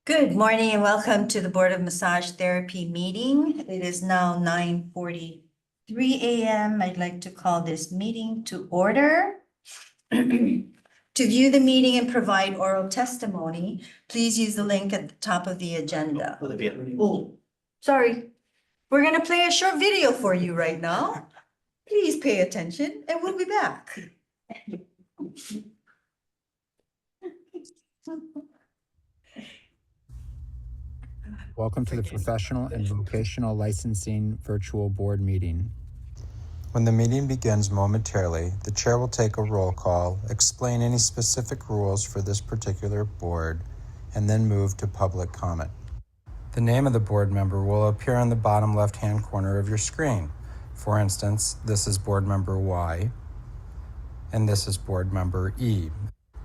Good morning and welcome to the Board of Massage Therapy meeting. It is now 9:43 a.m. I'd like to call this meeting to order. To view the meeting and provide oral testimony, please use the link at the top of the agenda. Oh, sorry. We're going to play a short video for you right now. Please pay attention and we'll be back. Welcome to the Professional and Vocational Licensing Virtual Board Meeting. When the meeting begins momentarily, the chair will take a roll call, explain any specific rules for this particular board, and then move to public comment. The name of the board member will appear on the bottom left-hand corner of your screen. For instance, this is board member Y, and this is board member E.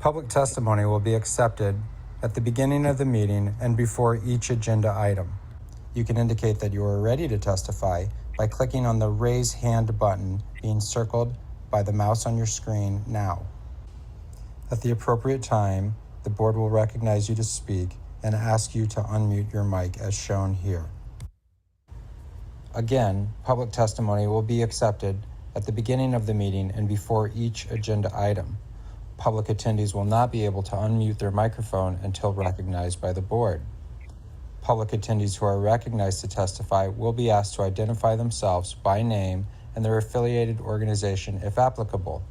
Public testimony will be accepted at the beginning of the meeting and before each agenda item. You can indicate that you are ready to testify by clicking on the Raise Hand button being circled by the mouse on your screen now. At the appropriate time, the board will recognize you to speak and ask you to unmute your mic as shown here. Again, public testimony will be accepted at the beginning of the meeting and before each agenda item. Public attendees will not be able to unmute their microphone until recognized by the board. Public attendees who are recognized to testify will be asked to identify themselves by name and their affiliated organization if applicable.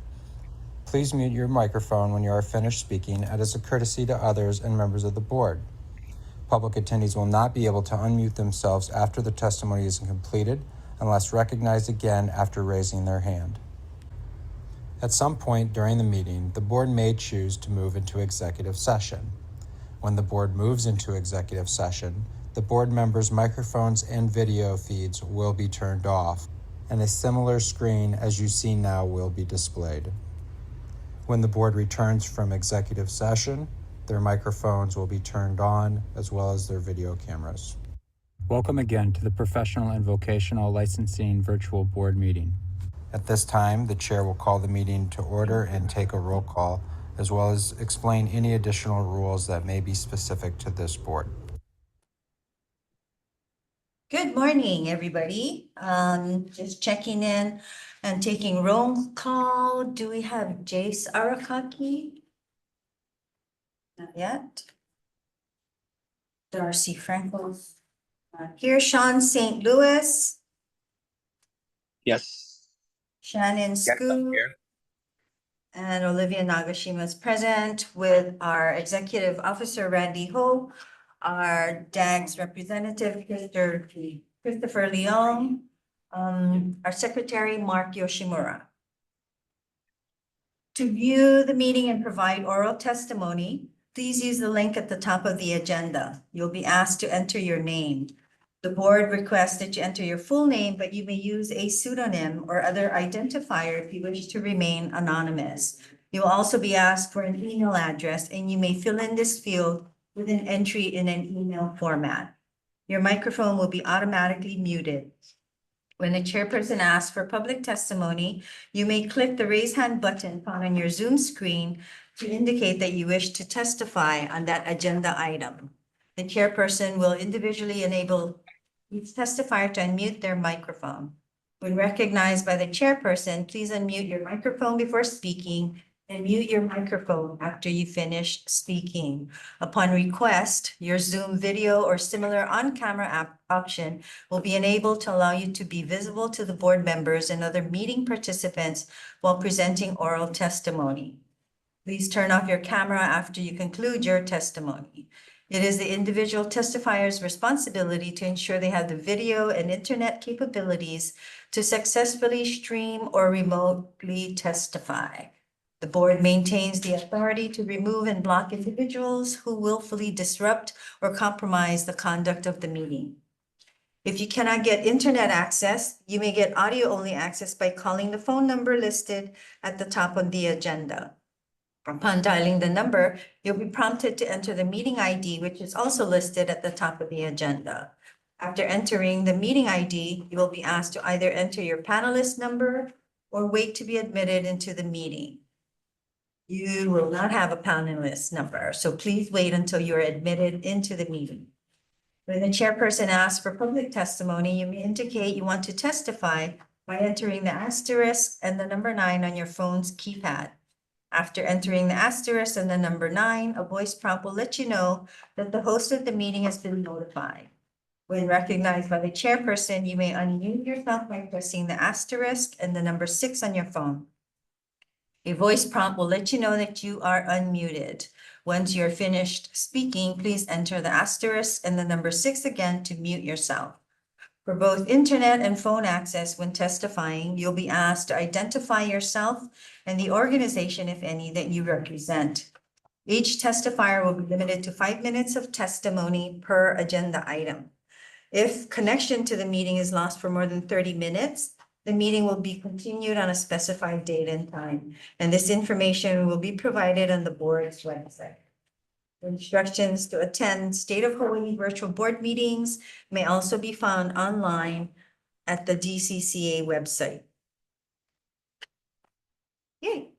Please mute your microphone when you are finished speaking as a courtesy to others and members of the board. Public attendees will not be able to unmute themselves after the testimony is completed unless recognized again after raising their hand. At some point during the meeting, the board may choose to move into executive session. When the board moves into executive session, the board members' microphones and video feeds will be turned off, and a similar screen as you see now will be displayed. When the board returns from executive session, their microphones will be turned on as well as their video cameras. Welcome again to the Professional and Vocational Licensing Virtual Board Meeting. At this time, the chair will call the meeting to order and take a roll call, as well as explain any additional rules that may be specific to this board. Good morning, everybody. Just checking in and taking roll call. Do we have Jace Arakaki? Not yet. Darcy Franco's not here. Sean St. Louis. Yes. Shannon Scoop. And Olivia Nagashima is present with our Executive Officer Randy Ho, our DAG's representative Christopher Leong, our Secretary Mark Yoshimura. To view the meeting and provide oral testimony, please use the link at the top of the agenda. You'll be asked to enter your name. The board requests that you enter your full name, but you may use a pseudonym or other identifier if you wish to remain anonymous. You will also be asked for an email address, and you may fill in this field with an entry in an email format. Your microphone will be automatically muted. When the chairperson asks for public testimony, you may click the raise hand button found on your Zoom screen to indicate that you wish to testify on that agenda item. The chairperson will individually enable each testifier to unmute their microphone. When recognized by the chairperson, please unmute your microphone before speaking and mute your microphone after you finish speaking. Upon request, your Zoom video or similar on-camera option will be enabled to allow you to be visible to the board members and other meeting participants while presenting oral testimony. Please turn off your camera after you conclude your testimony. It is the individual testifier's responsibility to ensure they have the video and internet capabilities to successfully stream or remotely testify. The board maintains the authority to remove and block individuals who willfully disrupt or compromise the conduct of the meeting. If you cannot get internet access, you may get audio-only access by calling the phone number listed at the top of the agenda. Upon dialing the number, you'll be prompted to enter the meeting ID, which is also listed at the top of the agenda. After entering the meeting ID, you will be asked to either enter your panelist number or wait to be admitted into the meeting. You will not have a panelist number, so please wait until you're admitted into the meeting. When the chairperson asks for public testimony, you may indicate you want to testify by entering the asterisk and the number 9 on your phone's keypad. After entering the asterisk and the number 9, a voice prompt will let you know that the host of the meeting has been notified. When recognized by the chairperson, you may unmute yourself by pressing the asterisk and the number 6 on your phone. A voice prompt will let you know that you are unmuted. Once you're finished speaking, please enter the asterisk and the number 6 again to mute yourself. For both internet and phone access when testifying, you'll be asked to identify yourself and the organization, if any, that you represent. Each testifier will be limited to 5 minutes of testimony per agenda item. If connection to the meeting is lost for more than 30 minutes, the meeting will be continued on a specified date and time, and this information will be provided on the board's website. Instructions to attend State of Hawaii virtual board meetings may also be found online at the DCCA website. Yay.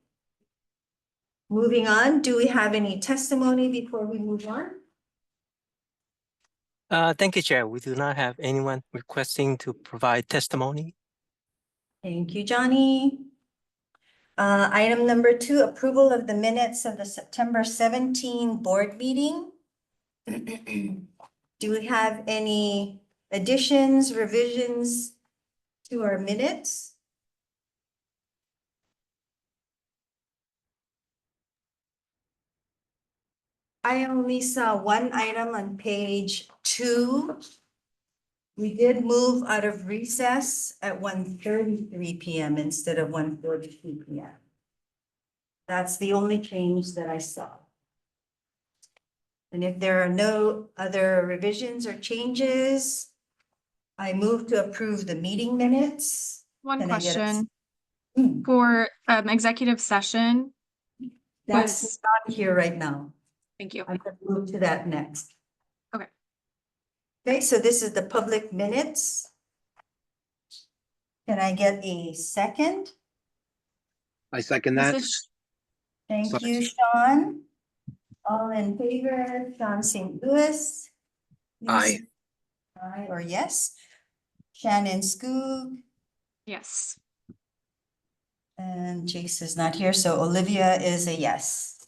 Moving on, do we have any testimony before we move on? Thank you, Chair. We do not have anyone requesting to provide testimony. Thank you, Johnny. Item number 2, approval of the minutes of the September 17 board meeting. Do we have any additions, revisions to our minutes? I only saw one item on page 2. We did move out of recess at 1:33 p.m. instead of 1:42 p.m. That's the only change that I saw. And if there are no other revisions or changes, I move to approve the meeting minutes. One Can I get a- question Hmm, for executive session. That's not here right now. Thank you. I'm gonna move to that next. Okay. Okay, so this is the public minutes. Can I get a second? I second This that. is Thank Sorry. you, Sean. All in favor, Sean St. Louis? Aye. Aye or yes? Shannon Skoog, yes. and Jace is not here, so Olivia is a yes.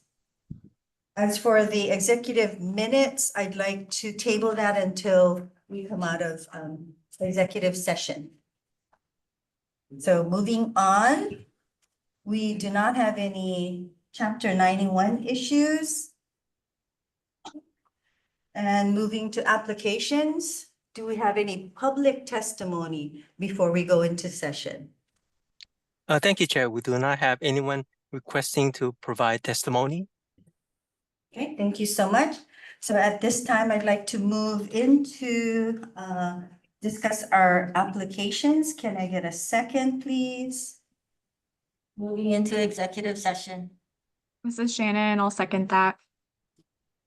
As for the executive minutes, I'd like to table that until we come out of executive session. So moving on, we do not have any chapter 91 issues. And moving to applications, do we have any public testimony before we go into session? Thank you, Chair. We do not have anyone requesting to provide testimony. Okay, thank you so much. So at this time, I'd like to move into discuss our applications. Can I get a second, please? Moving into executive session. This is Shannon. I'll second that.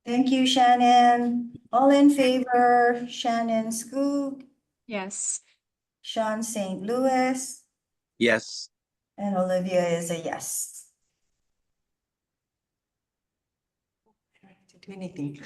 Thank you, Shannon. All in favor, Shannon Skoog, Yes. Sean St. Louis, Yes. and Olivia is a yes. I don't have to do anything.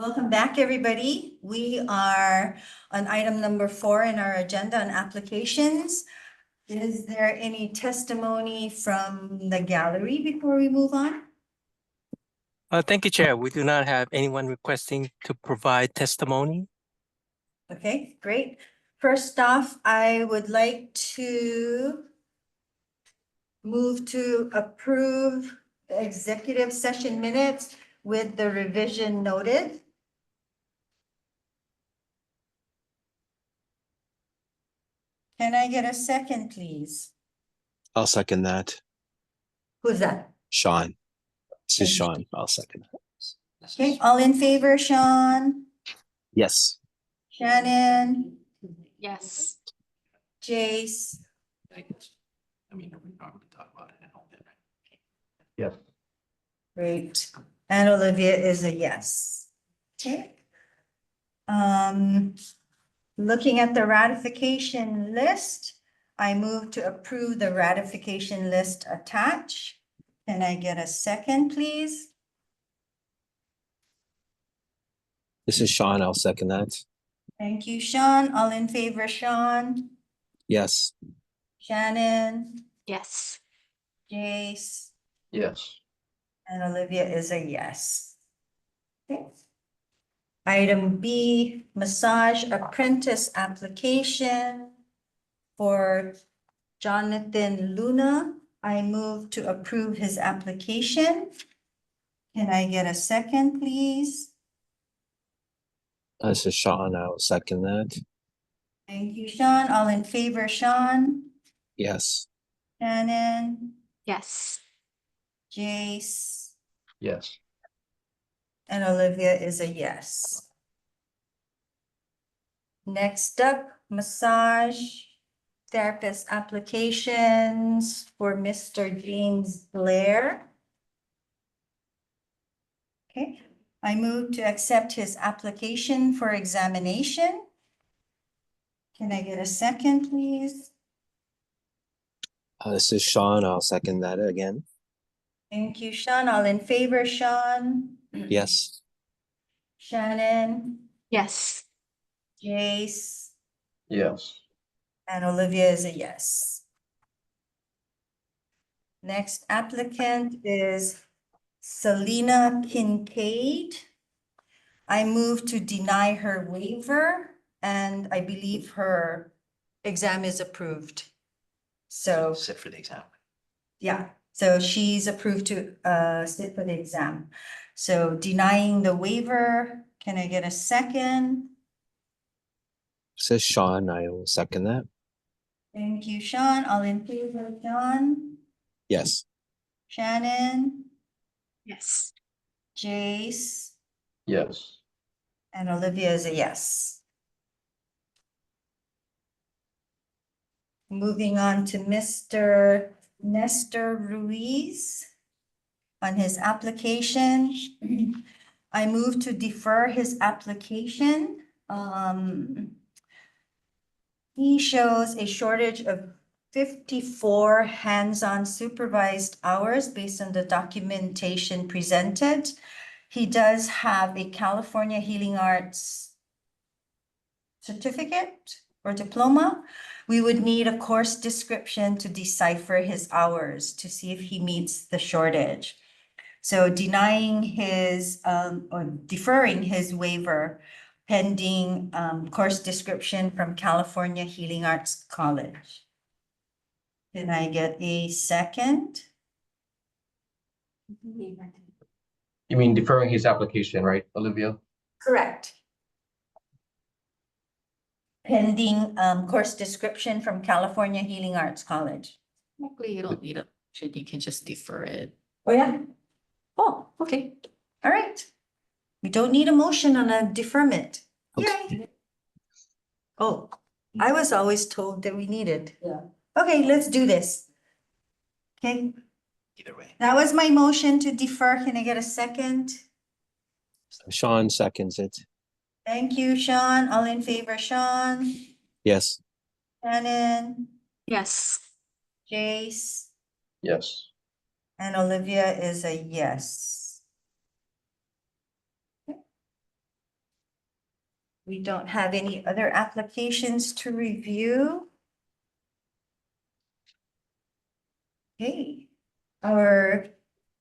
Welcome back, everybody. We are on item number 4 in our agenda on applications. Is there any testimony from the gallery before we move on? Thank you, Chair. We do not have anyone requesting to provide testimony. Okay, great. First off, I would like to move to approve the executive session minutes with the revision noted. Can I get a second, please? I'll second that. Who's that? Sean. This is Thank you. Sean. I'll second that. Okay, all in favor, Sean, Yes. Shannon, Yes. Jace, I mean, we probably talk about it. Yes. great. And Olivia is a yes. Okay. Looking at the ratification list, I move to approve the ratification list attached. Can I get a second, please? This is Sean. I'll second that. Thank you, Sean. All in favor, Sean, Yes. Shannon, Yes. Jace, Yes. and Olivia is a yes. Okay. Item B, massage apprentice application for Jonathan Luna. I move to approve his application. Can I get a second, please? This is Sean. I'll second that. Thank you, Sean. All in favor, Sean, Yes. Shannon, Yes. Jace, Yes. and Olivia is a yes. Next up, massage therapist applications for Mr. James Blair. Okay, I move to accept his application for examination. Can I get a second, please? This is Sean. I'll second that again. Thank you, Sean. All in favor, Sean, Yes. Shannon, Yes. Jace, Yes. and Olivia is a yes. Next applicant is Selena Kincaid. I move to deny her waiver, and I believe her exam is approved. So, Sit for the exam. yeah, so she's approved to sit for the exam. So denying the waiver, can I get a second? This is Sean. I will second that. Thank you, Sean. All in favor, John, Yes. Shannon, Yes. Jace, Yes. and Olivia is a yes. Moving on to Mr. Nestor Ruiz. On his application, I move to defer his application. He shows a shortage of 54 hands-on supervised hours based on the documentation presented. He does have a California Healing Arts certificate or diploma. We would need a course description to decipher his hours to see if he meets the shortage. So denying his, or deferring his waiver pending course description from California Healing Arts College. Can I get a second? You mean deferring his application, right, Olivia? Correct. Pending course description from California Healing Arts College. Technically, you don't need a motion, you can just defer it. Oh, yeah. Oh, okay. All right. We don't need a motion on a deferment. Okay. Yay. Oh, I was always told that we needed. Yeah. Okay, let's do this. Okay, Either way. that was my motion to defer. Can I get a second? Sean seconds it. Thank you, Sean. All in favor, Sean, Yes. Shannon, Yes. Jace, Yes. and Olivia is a yes. We don't have any other applications to review. Okay, our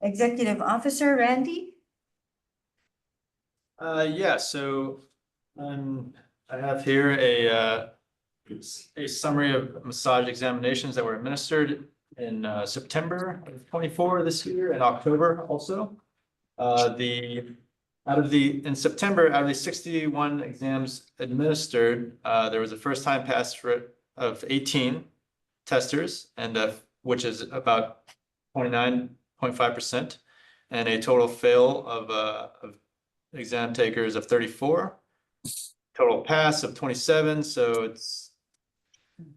executive officer, Randy? Yeah, so I have here a summary of massage examinations that were administered in September of 24 this year and October also. In September, out of the 61 exams administered, there was a first time pass rate of 18 testers and which is about 29.5%, and a total fail of exam takers of 34, total pass of 27. So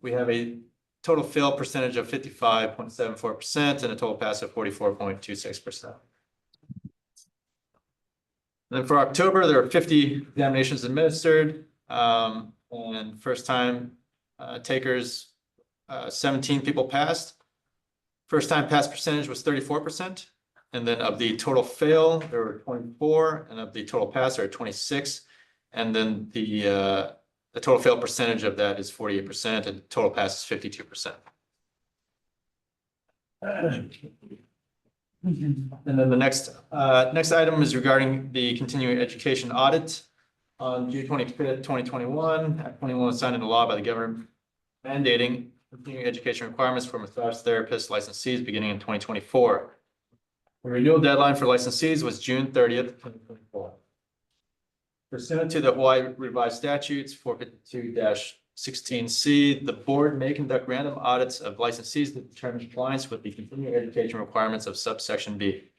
we have a total fail percentage of 55.74% and a total pass of 44.26%. Then for October, there are 50 examinations administered, and first time takers, 17 people passed. First time pass percentage was 34%. And then of the total fail, there were 24, and of the total pass, there are 26. And then the total fail percentage of that is 48%, and total pass is 52%. And then the next item is regarding the continuing education audit. On June 25th, 2021, Act 21 was signed into law by the governor mandating continuing education requirements for massage therapists licensees beginning in 2024. The renewal deadline for licensees was June 30th, 2024. Pursuant to the Hawaii Revised Statutes 452-16C, the board may conduct random audits of licensees to determine compliance with the continuing education requirements of subsection B.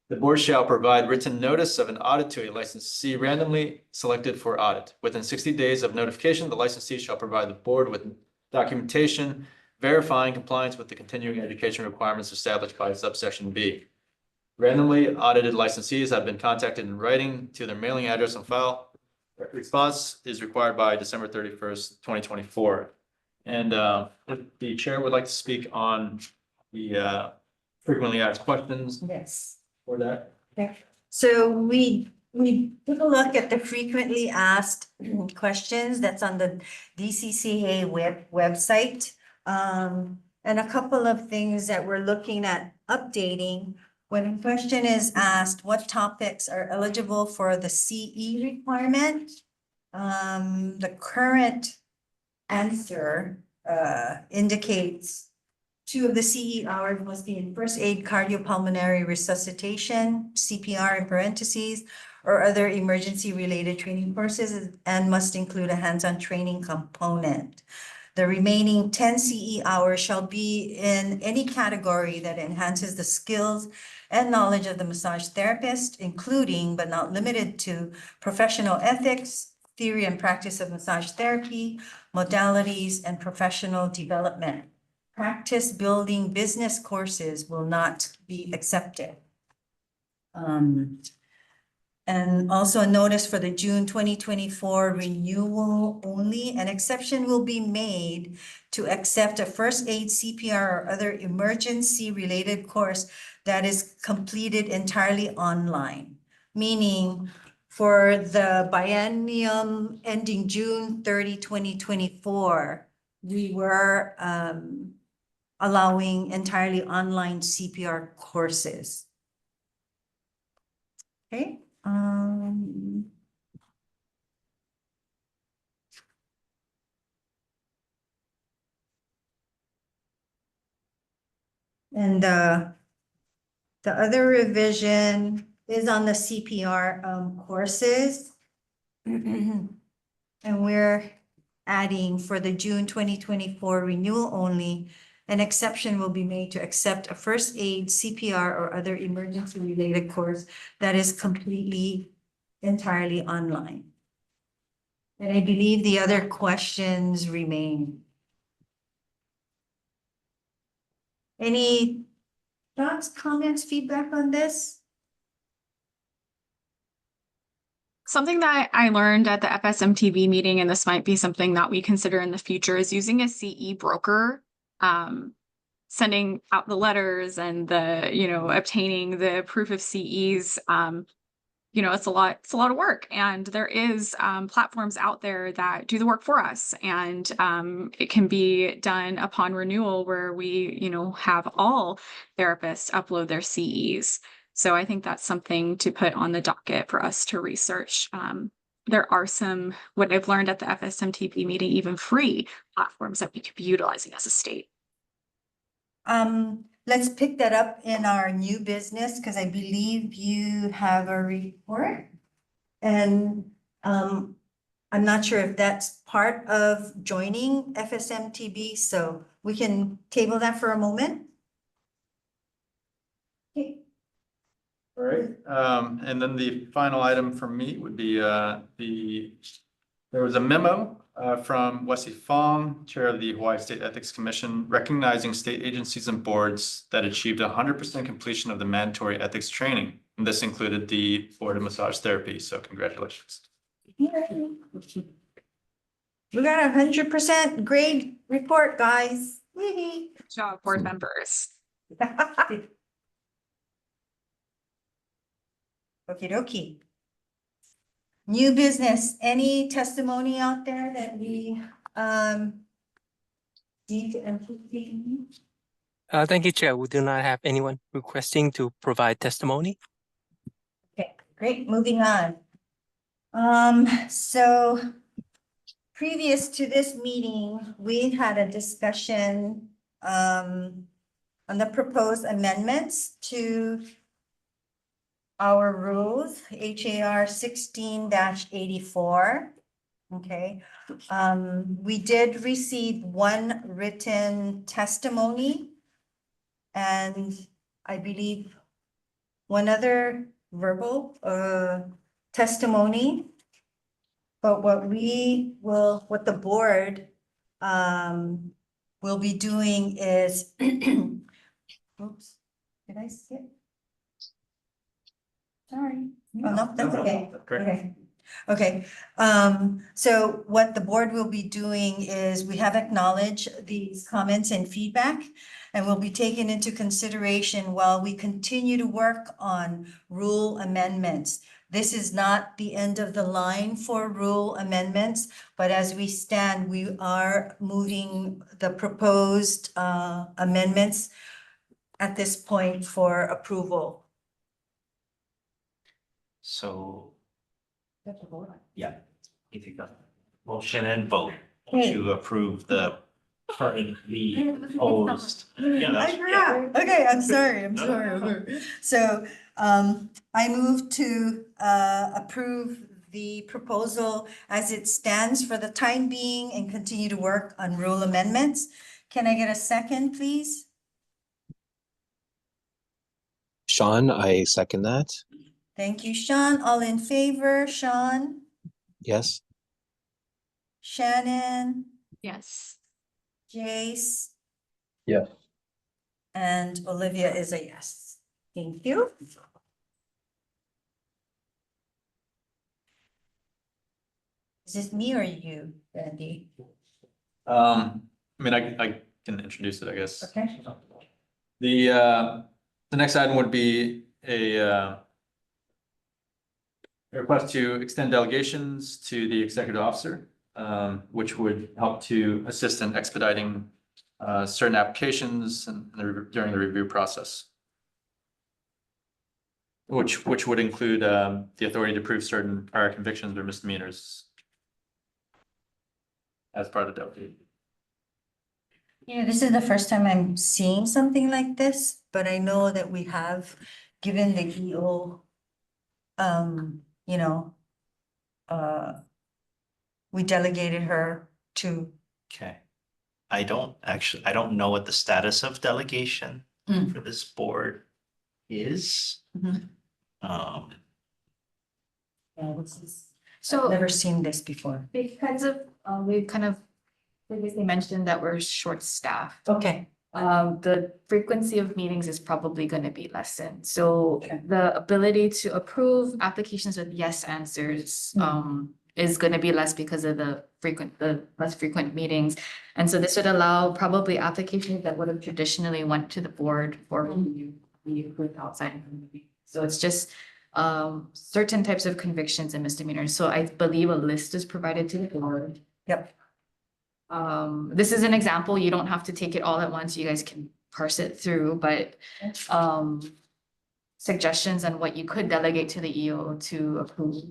The board shall provide written notice of an audit to a licensee randomly selected for audit. Within 60 days of notification, the licensee shall provide the board with documentation verifying compliance with the continuing education requirements established by subsection B. Randomly audited licensees have been contacted in writing to their mailing address on file. Response is required by December 31st, 2024. And if the chair would like to speak on the frequently asked questions Yes. for that. Okay. So we took a look at the frequently asked questions that's on the DCCA website. And a couple of things that we're looking at updating. When a question is asked, what topics are eligible for the CE requirement? The current answer indicates 2 of the CE hours must be in first aid, cardiopulmonary resuscitation, CPR in parentheses, or other emergency related training courses, and must include a hands-on training component. The remaining 10 CE hours shall be in any category that enhances the skills and knowledge of the massage therapist, including but not limited to professional ethics, theory and practice of massage therapy, modalities, and professional development. Practice building business courses will not be accepted. And also a notice for the June 2024 renewal only. An exception will be made to accept a first aid, CPR, or other emergency related course that is completed entirely online. Meaning for the biennium ending June 30, 2024, we were allowing entirely online CPR courses. Okay. And the other revision is on the CPR courses. And we're adding for the June 2024 renewal only, an exception will be made to accept a first aid, CPR, or other emergency related course that is completely entirely online. And I believe the other questions remain. Any thoughts, comments, feedback on this? Something that I learned at the FSMTV meeting, and this might be something that we consider in the future, is using a CE broker, sending out the letters and the, obtaining the proof of CEs. it's a lot of work, and there is platforms out there that do the work for us, and it can be done upon renewal where we, have all therapists upload their CEs. So I think that's something to put on the docket for us to research. There are some, what I've learned at the FSMTP meeting, even free platforms that we could be utilizing as a state. Let's pick that up in our new business, because I believe you have a report. And I'm not sure if that's part of joining FSMTB, so we can table that for a moment. Okay. All right, and then the final item for me would be there was a memo from Wesley Fong, Chair of the Hawaii State Ethics Commission, recognizing state agencies and boards that achieved 100% completion of the mandatory ethics training. And this included the Board of Massage Therapy, so congratulations. We got 100% grade report, guys. Good job, board members. Okie dokie. New business, any testimony out there that we need to entertain? Thank you, Chair. We do not have anyone requesting to provide testimony. Okay, great, moving on. So previous to this meeting, we had a discussion on the proposed amendments to our rules, HAR 16-84. Okay, we did receive one written testimony and I believe one other verbal testimony. But what the board will be doing is, oops, did I skip? Sorry. Oh, no, that's okay. Okay. Okay, so what the board will be doing is we have acknowledged these comments and feedback and will be taken into consideration while we continue to work on rule amendments. This is not the end of the line for rule amendments, but as we stand, we are moving the proposed amendments at this point for approval. So, yeah, you take a motion and vote Okay. to approve the currently proposed. Yeah, I forgot. Okay, I'm sorry. So, I move to approve the proposal as it stands for the time being and continue to work on rule amendments. Can I get a second, please? Sean, I second that. Thank you, Sean. All in favor, Sean, Yes. Shannon, Yes. Jace, Yes. and Olivia is a yes. Thank you. Is this me or you, Randy? I mean, I can introduce it, I guess. Okay. The next item would be a request to extend delegations to the executive officer, which would help to assist in expediting certain applications and during the review process. Which would include the authority to prove certain prior convictions or misdemeanors as part of the delegation. Yeah, this is the first time I'm seeing something like this, but I know that we have given the EO, you know, we delegated her to. Okay. I don't know what the status of delegation Mm. for this board is. Mhm. Yeah, this is, So I've never seen this before. because of, we've kind of previously mentioned that we're short-staffed. Okay. The frequency of meetings is probably going to be lessened. So Okay. the ability to approve applications with yes answers is going to be less because of the less frequent meetings. And so this would allow probably applications that would have traditionally went to the board for review be approved outside of the meeting. So it's just certain types of convictions and misdemeanors. So I believe a list is provided to the board. Yep. This is an example. You don't have to take it all at once. You guys can parse it through, but suggestions on what you could delegate to the EO to approve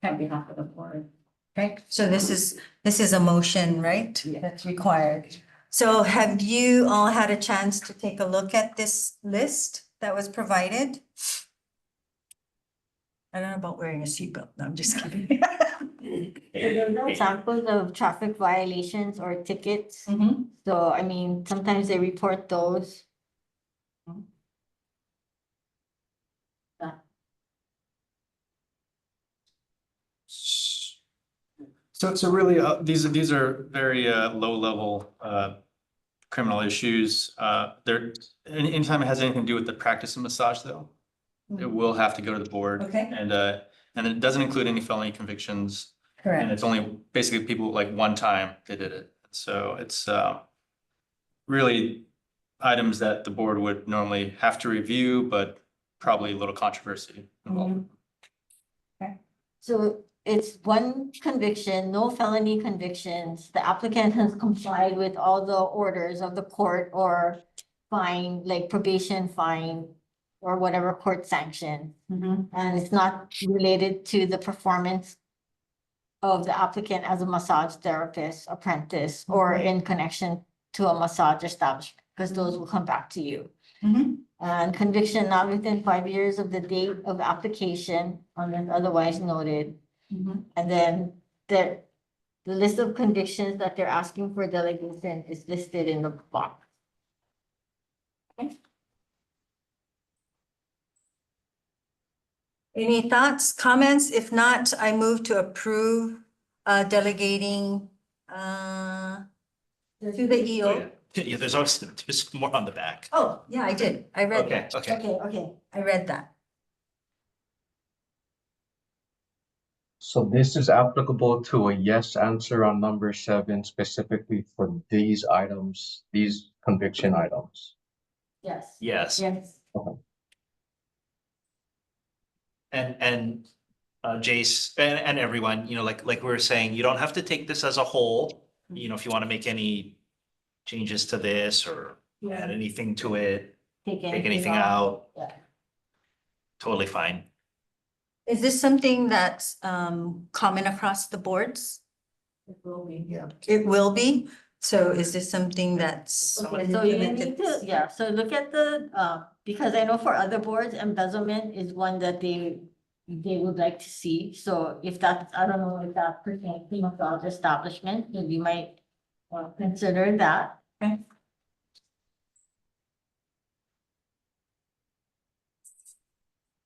on behalf of the board. Okay, so this is a motion, right? That's required. So have you all had a chance to take a look at this list that was provided? I don't know about wearing a seatbelt. No, I'm just kidding. There are no examples of traffic violations or tickets. Mhm. So, I mean, sometimes they report those. So really, these are very low level criminal issues. Anytime it has anything to do with the practice of massage, though, it will have to go to the board. Okay. And it doesn't include any felony convictions. And Correct. it's only basically people like one time they did it. So it's really items that the board would normally have to review, but probably a little controversy involved. So it's one conviction, no felony convictions. The applicant has complied with all the orders of the court or fine, like probation fine or whatever court sanction. And it's not related to the performance of the applicant as a massage therapist, apprentice, or in connection to a massage establishment, because those will come back to you. And conviction not within 5 years of the date of application, unless otherwise noted. And then the list of convictions that they're asking for delegation is listed in the box. Any thoughts, comments? If not, I move to approve delegating to the EO. Yeah, there's more on the back. Oh, yeah, I did. I read Okay, that. okay. Okay. I read that. So this is applicable to a yes answer on number 7, specifically for these items, these conviction items. Yes. Yes. Yes. And Jace and everyone, like we were saying, you don't have to take this as a whole. If you want to make any changes to this or add anything to it, take anything out. Yeah. Totally fine. Is this something that's common across the boards? It will be here. It will be. So is this something that's? Okay, so you need to, yeah, so look at the, because I know for other boards, embezzlement is one that they would like to see. So if that, I don't know if that pertains to massage establishment, then you might consider that. Okay.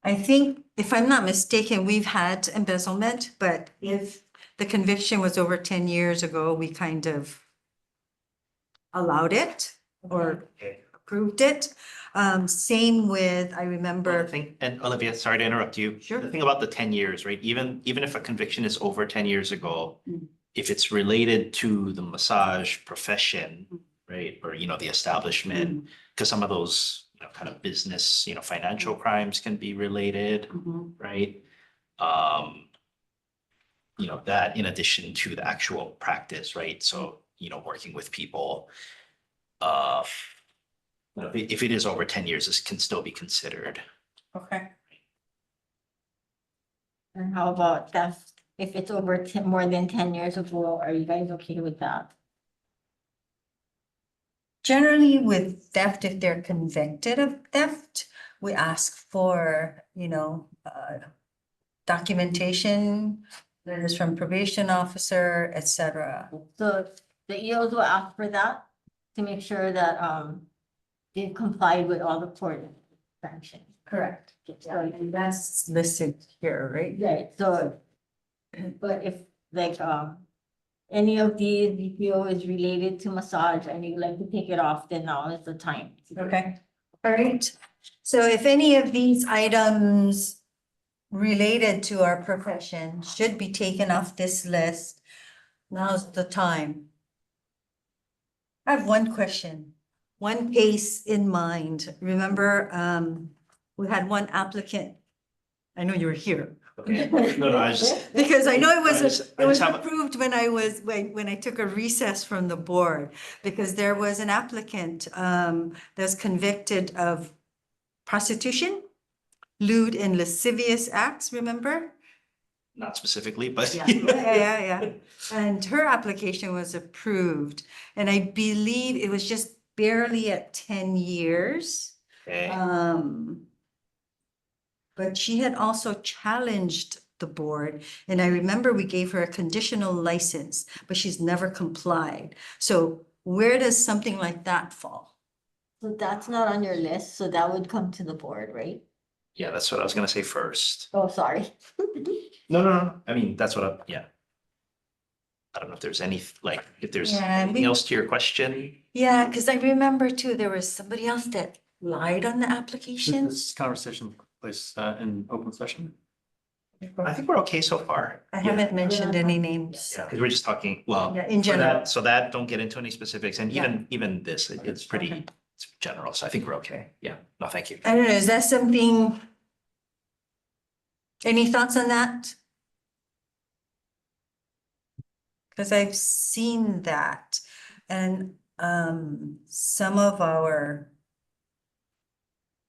I think, if I'm not mistaken, we've had embezzlement, but if the conviction was over 10 years ago, we kind of allowed it or Okay. approved it. Same with, I Well, remember. the thing, and Olivia, sorry to interrupt you. Sure. The thing about the 10 years, right? Even if a conviction is over 10 years ago, Mm. if it's related to the massage profession, right? Or, the establishment, because some of those, kind of business, financial crimes can be related, right? That in addition to the actual practice, right? So, working with people. If it is over 10 years, this can still be considered. Okay. And how about theft? If it's over more than 10 years ago, are you guys okay with that? Generally with theft, if they're convicted of theft, we ask for, documentation, letters from probation officer, etc. So the EOs will ask for that to make sure that they complied with all the court sanctions. Correct. So, And that's listed here, right? right, so, but if like any of these BPO is related to massage and you'd like to take it off, then now is the time. Okay, all right. So if any of these items related to our profession should be taken off this list, now's the time. I have one question, one case in mind. Remember, we had one applicant I know you were here. Okay. No, I was just. Because I know it I was, just- it I was just have a- approved when when I took a recess from the board. Because there was an applicant that's convicted of prostitution, lewd and lascivious acts, remember? Not specifically, but. Yeah. And her application was approved. And I believe it was just barely at 10 years. Okay. But she had also challenged the board, and I remember we gave her a conditional license, but she's never complied. So where does something like that fall? So that's not on your list, so that would come to the board, right? Yeah, that's what I was gonna say first. Oh, sorry. No. I mean, that's what yeah. I don't know if there's if there's Yeah, anything we- else to your question. Yeah, because I remember too, there was somebody else that lied on the application. This conversation took place in open session. I think we're okay so far. I haven't mentioned any names. Yeah, because we're just talking, well. Yeah, in for general. that- So that, don't get into any specifics, and Yeah. even this, it's pretty, Okay. it's general, so I think we're okay. Yeah, no, thank you. I don't know, is that something? Any thoughts on that? Because I've seen that and some of our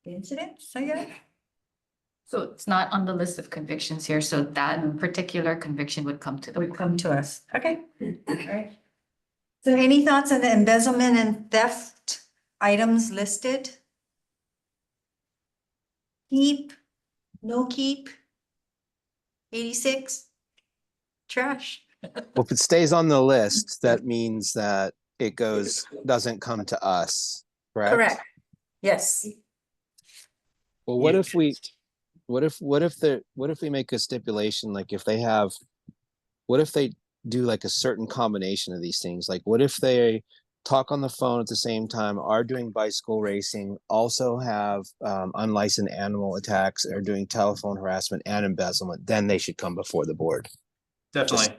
incidents, I guess. So it's not on the list of convictions here, so that particular conviction would come to the Would board. come to us. Okay, all right. So any thoughts on the embezzlement and theft items listed? Keep, no keep? 86? Trash? Well, if it stays on the list, that means that it doesn't come to us, correct? Correct. Yes. Well, what if we make a stipulation, like what if they do like a certain combination of these things? Like what if they talk on the phone at the same time, are doing bicycle racing, also have unlicensed animal attacks, or doing telephone harassment and embezzlement, then they should come before the board. Definitely.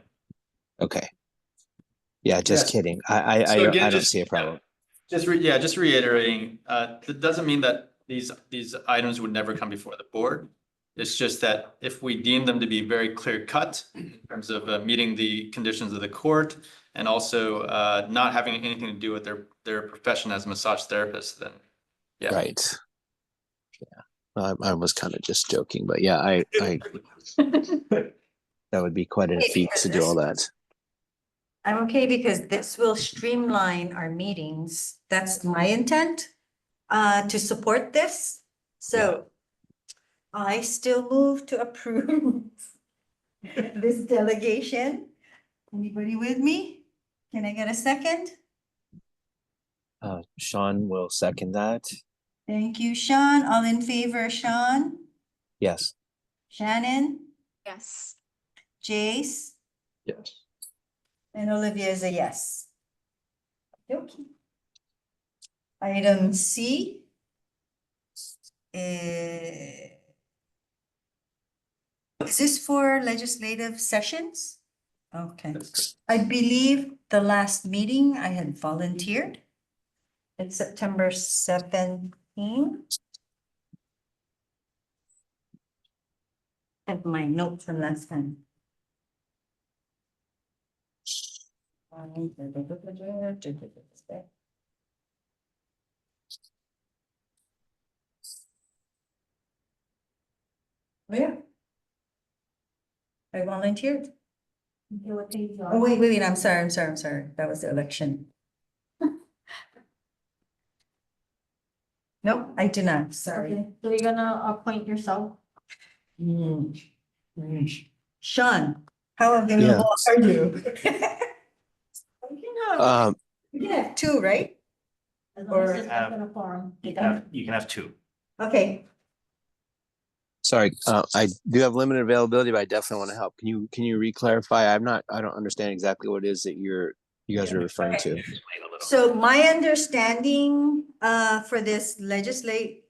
Okay. Yeah, just Yes. kidding. So I again, don't just- see a problem. Just reiterating, that doesn't mean that these items would never come before the board. It's just that if we deem them to be very clear cut in terms of meeting the conditions of the court and also not having anything to do with their profession as a massage therapist, then yeah. Right. Yeah. I was kind of just joking, but yeah, I that would be quite a feat to do all that. I'm okay because this will streamline our meetings. That's my intent, to support this. So I still move to approve this delegation. Anybody with me? Can I get a second? Sean will second that. Thank you, Sean. All in favor, Sean? Yes. Shannon? Yes. Jace? Yes. And Olivia is a yes. Okay. Item C. Is this for legislative sessions? Okay. I believe the last meeting I had volunteered. It's September 17. Have my notes from last time. Oh, yeah. I volunteered. Oh, wait, I'm sorry. That was the election. Nope, I do not, sorry. Okay, so you're gonna appoint yourself? Sean, how available are you? We can have two, right? As long as Or it's not gonna form. You can have two. Okay, Sorry, I do have limited availability, but I definitely want to help. Can you re-clarify? I don't understand exactly what it is that you guys are referring to. Explain a little. so my understanding for this legislative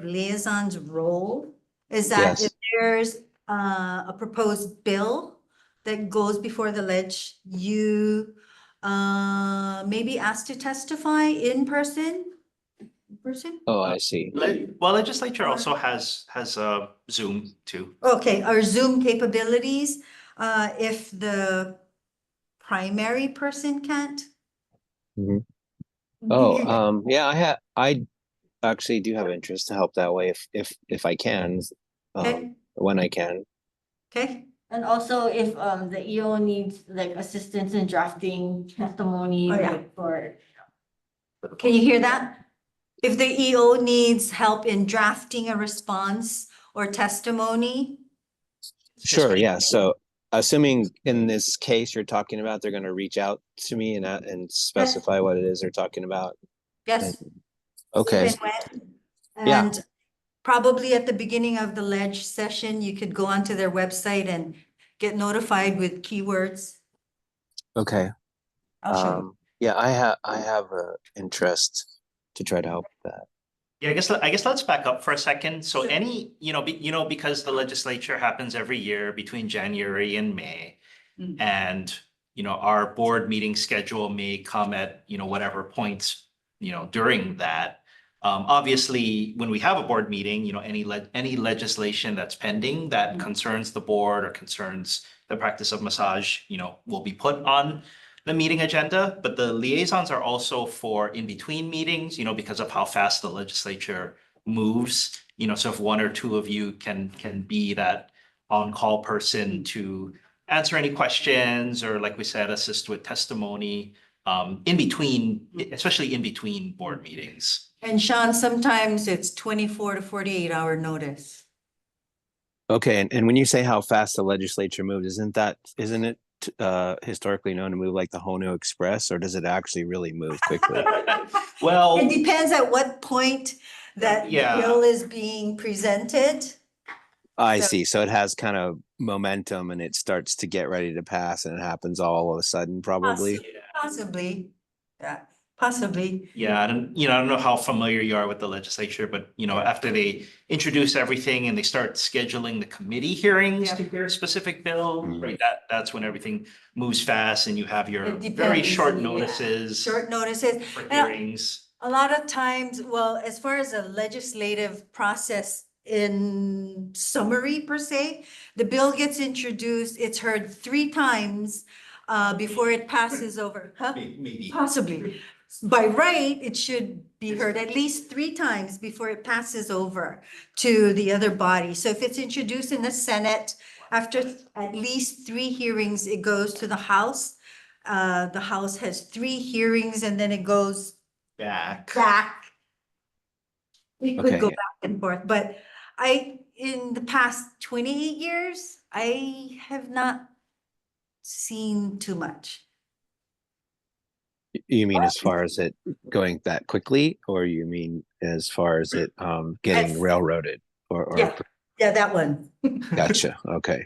liaison's role is that Yes. if there's a proposed bill that goes before the ledge, you may be asked to testify in person person? Oh, I see. Well, legislature also has Zoom too. Okay, our Zoom capabilities, if the primary person can't? Mhm. Oh, yeah, I actually do have interest to help that way if I can, Okay. when I can. Okay, And also if the EO needs like assistance in drafting testimony, Oh, yeah. like for. can you hear that? If the EO needs help in drafting a response or testimony, Sure, yeah. So assuming in this case you're talking about, they're gonna reach out to me and specify what it is they're talking about. yes. Okay, If and when. Yeah. And probably at the beginning of the ledge session, you could go onto their website and get notified with keywords. okay. I'll show you. Yeah, I have a interest to try to help with that. Yeah, I guess let's back up for a second. So any, because the legislature happens every year between January and May. Mm. And, our board meeting schedule may come at, whatever points, during that. Obviously, when we have a board meeting, any legislation that's pending that concerns the board or concerns the practice of massage, will be put on the meeting agenda, but the liaisons are also for in-between meetings, because of how fast the legislature moves. So if one or two of you can be that on-call person to answer any questions, or like we said, assist with testimony, in between, especially in between board meetings. And Sean, sometimes it's 24 to 48-hour notice. Okay, and when you say how fast the legislature moves, isn't it historically known to move like the Hono Express, or does it actually really move quickly? Well, It depends at what point that Yeah. bill is being presented. I So- see. So it has kind of momentum and it starts to get ready to pass and it happens all of a sudden, probably. Possibly, yeah, possibly. Yeah, and I don't know how familiar you are with the legislature, but after they introduce everything and they start scheduling the committee hearings to hear a specific bill, right? That's when everything moves fast and you have your It very depends, short yeah. notices Short notices. for Now, hearings. a lot of times, well, as far as a legislative process in summary per se, the bill gets introduced, it's heard 3 times before it passes over, huh? Maybe. Possibly. By right, it should be heard at least 3 times before it passes over to the other body. So if it's introduced in the Senate, after at least 3 hearings, it goes to the House. The House has 3 hearings and then it goes Back. We could go Okay. back and forth, but in the past 28 years, I have not seen too much. You mean as far as it going that quickly, or you mean as far as it getting Yes. railroaded? Or Yeah, that one. Gotcha. Okay.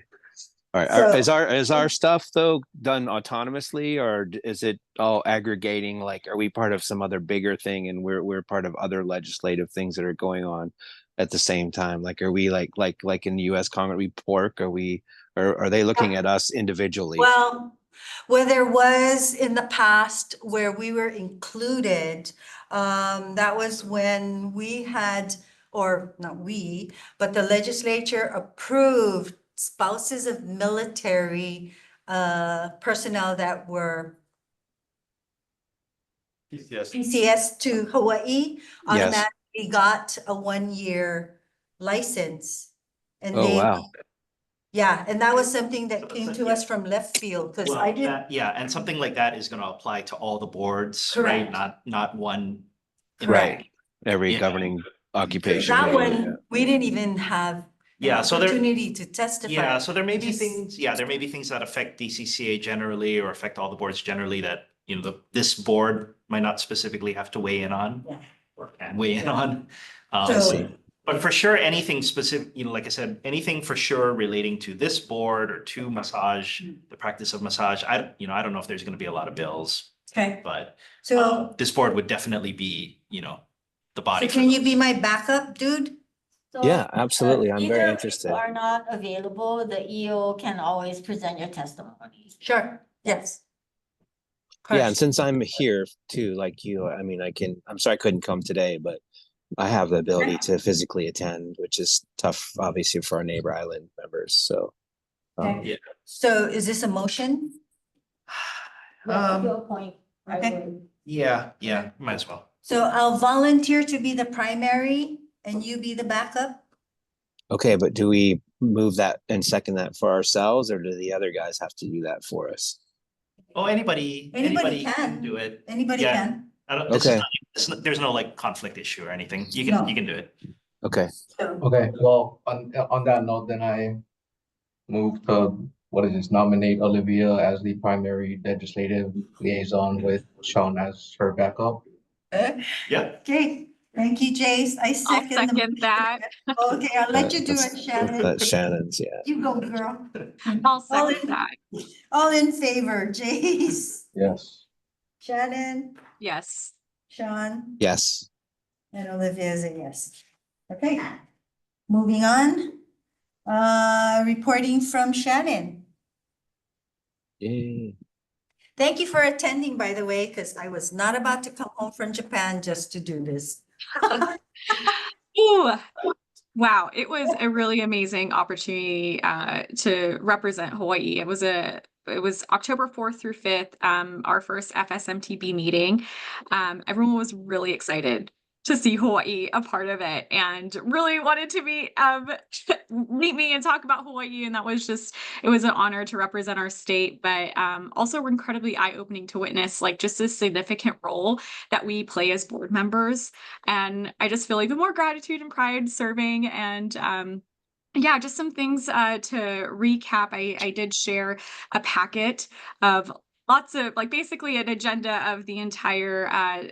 All right. So- Is our stuff though done autonomously, or is it all aggregating? Like, are we part of some other bigger thing, and we're part of other legislative things that are going on at the same time? Like, are we like in the U.S. Congress, we pork? Are we, or are they looking at us individually? Well, where there was in the past where we were included, that was when we had, or not we, but the legislature approved spouses of military personnel that were PCS to Hawaii automatically got a 1-year license. And Oh, wow. Yeah, and that was something that came to us from left field, because I didn't. And something like that is gonna apply to all the boards, right? Not one. Right. Every Yeah. governing occupation. That yeah, one, we didn't even have an Yeah, so there- opportunity to testify. Yeah, so there may be Just- things, there may be things that affect DCCA generally or affect all the boards generally that, this board might not specifically have to weigh in on. Yeah. Or can weigh in on. So- But for sure, anything specific, like I said, anything for sure relating to this board or to massage, the practice of massage, I don't know if there's gonna be a lot of bills, Okay, but so, this board would definitely be, the so body. for can you those. be my backup, dude? So, Yeah, absolutely. I'm very either if interested. you are not available, the EO can always present your testimony. Sure, yes. Yeah, and since I'm here too, like you, I mean, I'm sorry I couldn't come today, but I have the ability to physically attend, which is tough, obviously, for our neighbor island members. So, Okay. Yeah. So is this a motion? Yeah, to a point. I Okay. would. Yeah, might as well. So I'll volunteer to be the primary and you be the backup? okay, but do we move that and second that for ourselves, or do the other guys have to do that for us? Oh, anybody Anybody can can. do it. Anybody Yeah. can. I don't, this is Okay. not, there's no like conflict issue or anything. You No. can do it. Okay. So, Okay, well, on that note, then I move to, what is this, nominate Olivia as the primary legislative liaison with Sean as her backup. Yeah. okay, thank you, Jace. I I'll second. the second that. Okay, I'll let you do That's- it, Shannon. That's Shannon's, yeah. You go, girl. I'll All second in- that. All in favor, Jace, Yes. Shannon, Yes. Sean, Yes. and Olivia is a yes. Okay, moving on. Reporting from Shannon. Yay. Thank you for attending, by the way, because I was not about to come home from Japan just to do this. Ooh, wow, it was a really amazing opportunity to represent Hawaii. It was October 4th through 5th, our first FSMTB meeting. Everyone was really excited to see Hawaii a part of it and really wanted to meet me and talk about Hawaii. And that was it was an honor to represent our state, but also incredibly eye-opening to witness like just a significant role that we play as board members. And I just feel even more gratitude and pride serving. And yeah, just some things to recap. I did share a packet of lots of like basically an agenda of the entire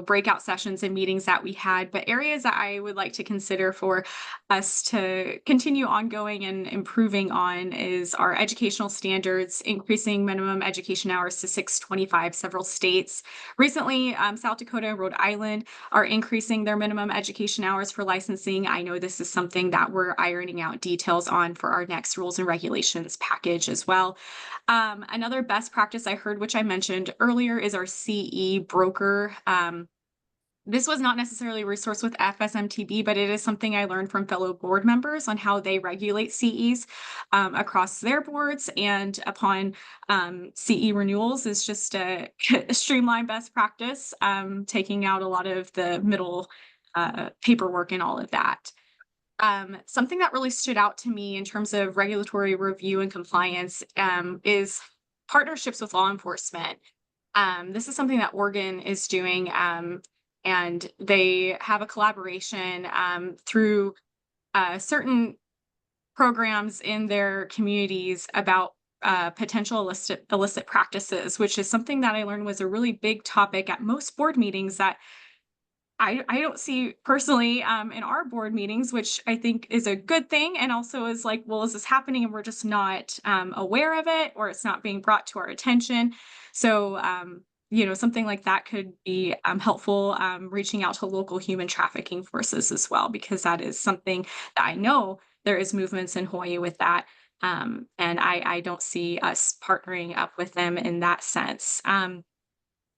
breakout sessions and meetings that we had, but areas that I would like to consider for us to continue ongoing and improving on is our educational standards, increasing minimum education hours to 625. Several states recently, South Dakota and Rhode Island are increasing their minimum education hours for licensing. I know this is something that we're ironing out details on for our next rules and regulations package as well. Another best practice I heard, which I mentioned earlier, is our CE broker. This was not necessarily a resource with FSMTB, but it is something I learned from fellow board members on how they regulate CEs across their boards, and upon CE renewals is just a streamlined best practice, taking out a lot of the middle paperwork and all of that. Something that really stood out to me in terms of regulatory review and compliance is partnerships with law enforcement. This is something that Oregon is doing, and they have a collaboration through certain programs in their communities about potential illicit practices, which is something that I learned was a really big topic at most board meetings that I don't see personally in our board meetings, which I think is a good thing. And also is like, well, is this happening and we're just not aware of it, or it's not being brought to our attention? So, something like that could be helpful, reaching out to local human trafficking forces as well, because that is something that I know there is movements in Hawaii with that. And I don't see us partnering up with them in that sense.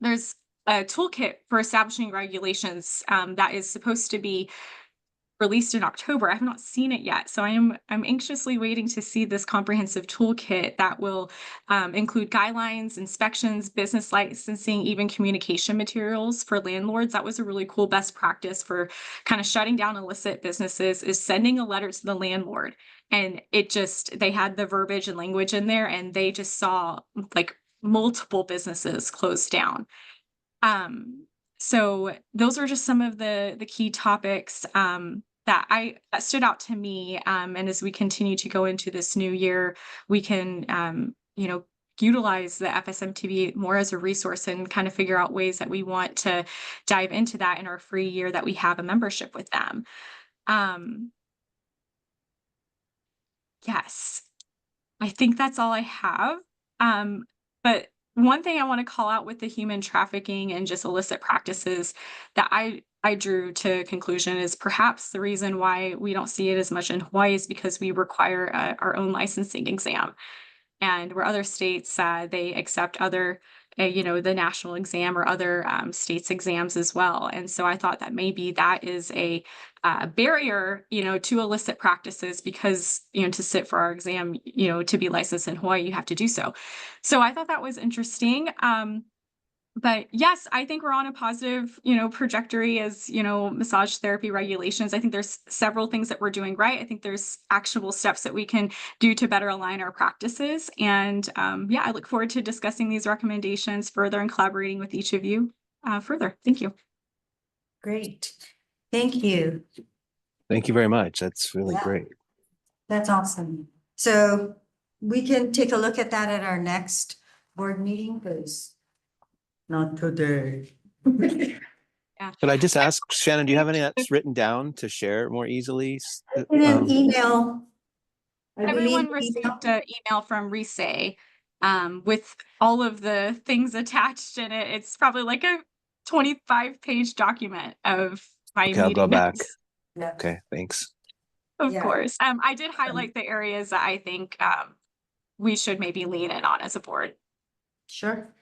There's a toolkit for establishing regulations that is supposed to be released in October. I have not seen it yet, so I'm anxiously waiting to see this comprehensive toolkit that will include guidelines, inspections, business licensing, even communication materials for landlords. That was a really cool best practice for kind of shutting down illicit businesses, is sending a letter to the landlord. And they had the verbiage and language in there, and they just saw like multiple businesses closed down. So those are just some of the key topics that stood out to me. And as we continue to go into this new year, we can utilize the FSMTB more as a resource and kind of figure out ways that we want to dive into that in our free year that we have a membership with them. Yes, I think that's all I have. But one thing I want to call out with the human trafficking and just illicit practices that I drew to conclusion is perhaps the reason why we don't see it as much in Hawaii is because we require our own licensing exam. And where other states, they accept other the national exam or other states exams as well. And so I thought that maybe that is a barrier, to illicit practices because, to sit for our exam, to be licensed in Hawaii, you have to do so. So I thought that was interesting. But yes, I think we're on a positive, trajectory as, massage therapy regulations. I think there's several things that we're doing right. I think there's actionable steps that we can do to better align our practices. And yeah, I look forward to discussing these recommendations further and collaborating with each of you further. Thank you. Great. Thank you. Thank you very much. That's really Yeah. great. That's awesome. So we can take a look at that at our next board meeting, because not today. Could I just ask, Shannon, do you have any that's written down to share more easily? In an email. I Everyone believe received an email from Risei with all of the things attached in it. It's probably like a 25-page document of my Okay, I'll go meeting back. notes. Yeah. Okay, thanks. Of Yeah. course. I did highlight the areas that I think we should maybe lean in on as a board. Sure.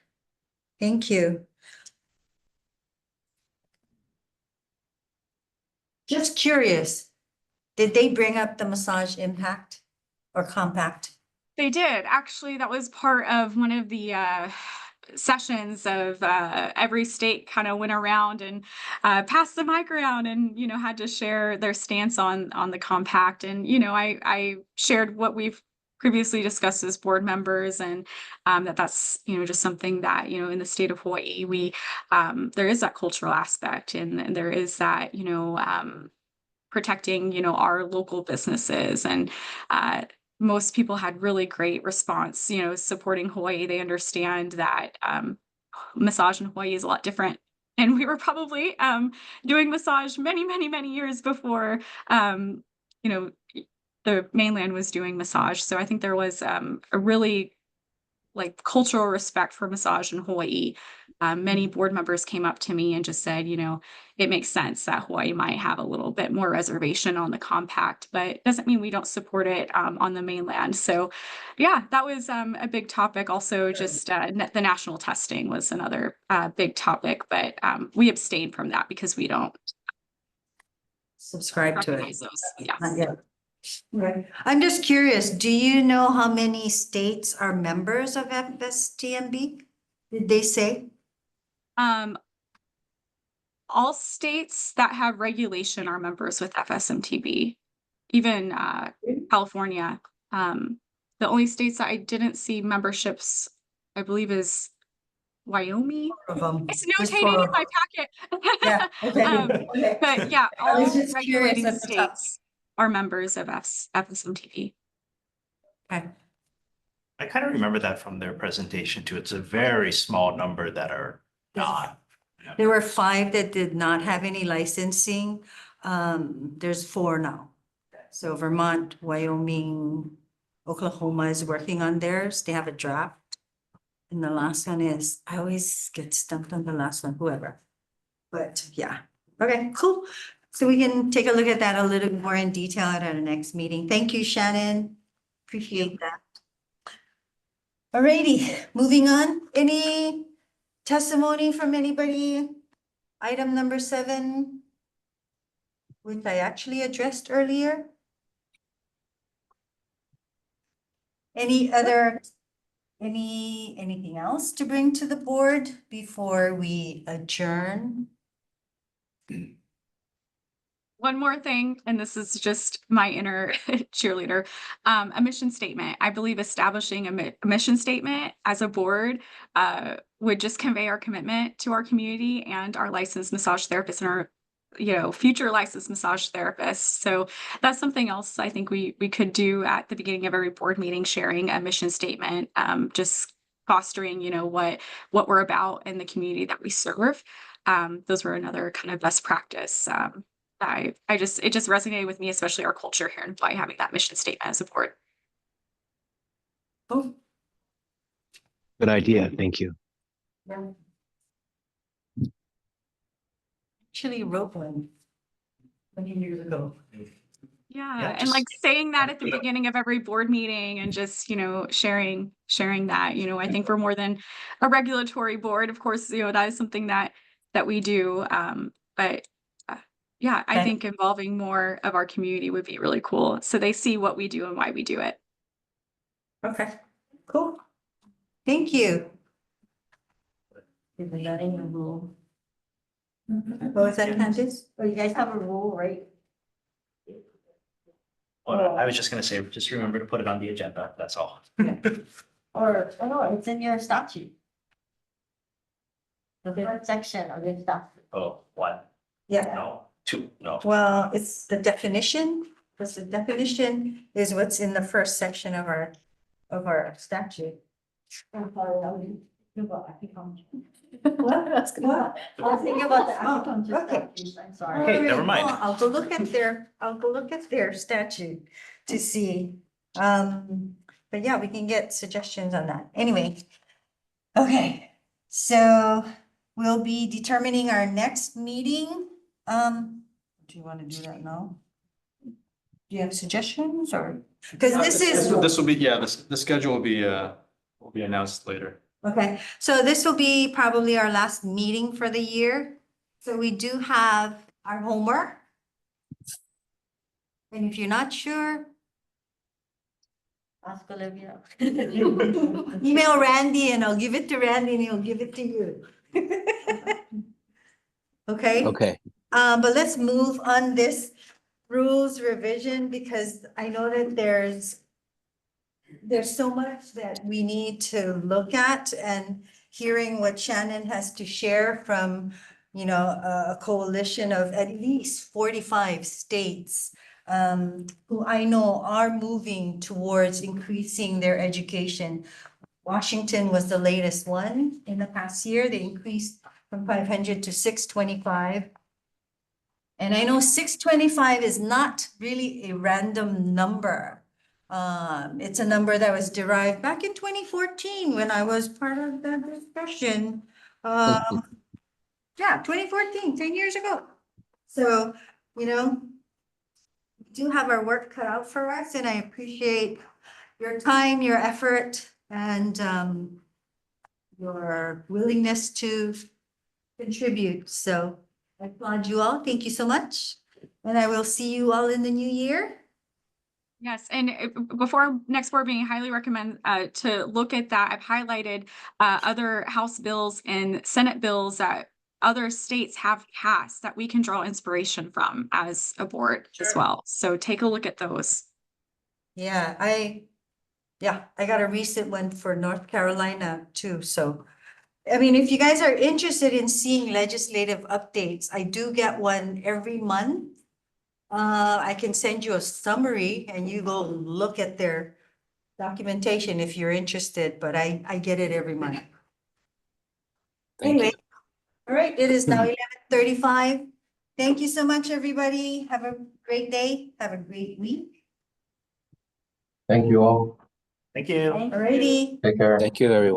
Thank you. Just curious, did they bring up the massage impact or compact? They did. Actually, that was part of one of the sessions of every state kind of went around and passed the mic around and, had to share their stance on the compact. And, I shared what we've previously discussed as board members, and that's, just something that, in the state of Hawaii, we there is that cultural aspect, and there is that, protecting, our local businesses. And most people had really great response, supporting Hawaii. They understand that massage in Hawaii is a lot different. And we were probably doing massage many, many, many years before, the mainland was doing massage. So I think there was a really cultural respect for massage in Hawaii. Many board members came up to me and just said, it makes sense that Hawaii might have a little bit more reservation on the compact, but it doesn't mean we don't support it on the mainland. So yeah, that was a big topic. Also, just the national testing was another big topic, but we abstained from that because we don't Subscribe to it. recognize those. Yeah. Not yet. Okay. I'm just curious, do you know how many states are members of FSTMB? Did they say? All states that have regulation are members with FSMTB, even California. The only states that I didn't see memberships, I believe, is Wyoming. It's notated in my packet. Yeah, okay. Okay. But yeah, I was all just curious regulating at the top. states are members of FSMTB. Okay. I kind of remember that from their presentation too. It's a very small number that are not. There were 5 that did not have any licensing. There's 4 now. So Vermont, Wyoming, Oklahoma is working on theirs. They have a draft. And the last one is, I always get stumped on the last one, whoever. But yeah, okay, cool. So we can take a look at that a little bit more in detail at our next meeting. Thank you, Shannon. Appreciate that. Alrighty, moving on. Any testimony from anybody? Item number 7, which I actually addressed earlier. Anything else to bring to the board before we adjourn? One more thing, and this is just my inner cheerleader, a mission statement. I believe establishing a mission statement as a board would just convey our commitment to our community and our licensed massage therapists and our future licensed massage therapists. So that's something else I think we could do at the beginning of every board meeting, sharing a mission statement, just fostering, what we're about in the community that we serve. Those were another kind of best practice. It just resonated with me, especially our culture here in Hawaii, having that mission statement as a board. Oh, Good idea. Thank you. yeah. Actually wrote one 20 years ago. Yeah, and like saying that at the beginning of every board meeting and just, sharing that, I think we're more than a regulatory board. Of course, that is something that we do. But yeah, I Okay. think involving more of our community would be really cool. So they see what we do and why we do it. Okay, cool. Thank you. Is that in your rule? What was that, Candice? Oh, you guys have a rule, right? Well, I was just gonna say, just remember to put it on the agenda, that's all. Or, oh no, it's in your statute. The third section of your statute. Oh, one, Yeah, no, two, no. well, it's the definition, because the definition is what's in the first section of our statute. I'm sorry, I was thinking about acupuncture. What? What? I was thinking about the Oh, acupuncture okay. statute, I'm sorry. Okay, never Alright, mind. well, I'll go look at their statute to see. But yeah, we can get suggestions on that. Anyway. Okay, so we'll be determining our next meeting. Do you want to do that now? Do you have suggestions or? Because this is. This will be, yeah, the schedule will be announced later. Okay, so this will be probably our last meeting for the year. So we do have our homework. And if you're not sure, Ask Olivia. email Randy and I'll give it to Randy and he'll give it to you. Okay? Okay, But let's move on this rules revision because I know that there's so much that we need to look at and hearing what Shannon has to share from, a coalition of at least 45 states who I know are moving towards increasing their education. Washington was the latest one in the past year. They increased from 500 to 625. And I know 625 is not really a random number. It's a number that was derived back in 2014 when I was part of that discussion. Yeah, 2014, 10 years ago. So, we do have our work cut out for us and I appreciate your time, your effort and your willingness to contribute. So I applaud you all. Thank you so much. And I will see you all in the new year. Yes, and before next board meeting, I highly recommend to look at that. I've highlighted other House bills and Senate bills that other states have passed that we can draw inspiration from as a board as well. So take a look at those. Yeah, I got a recent one for North Carolina too. So, I mean, if you guys are interested in seeing legislative updates, I do get one every month. I can send you a summary and you go look at their documentation if you're interested, but I get it every month. thank Anyway, you. all right, it is now 11:35. Thank you so much, everybody. Have a great day. Have a great week. Thank you all. Thank you. Alrighty. Take care. Thank you, everyone.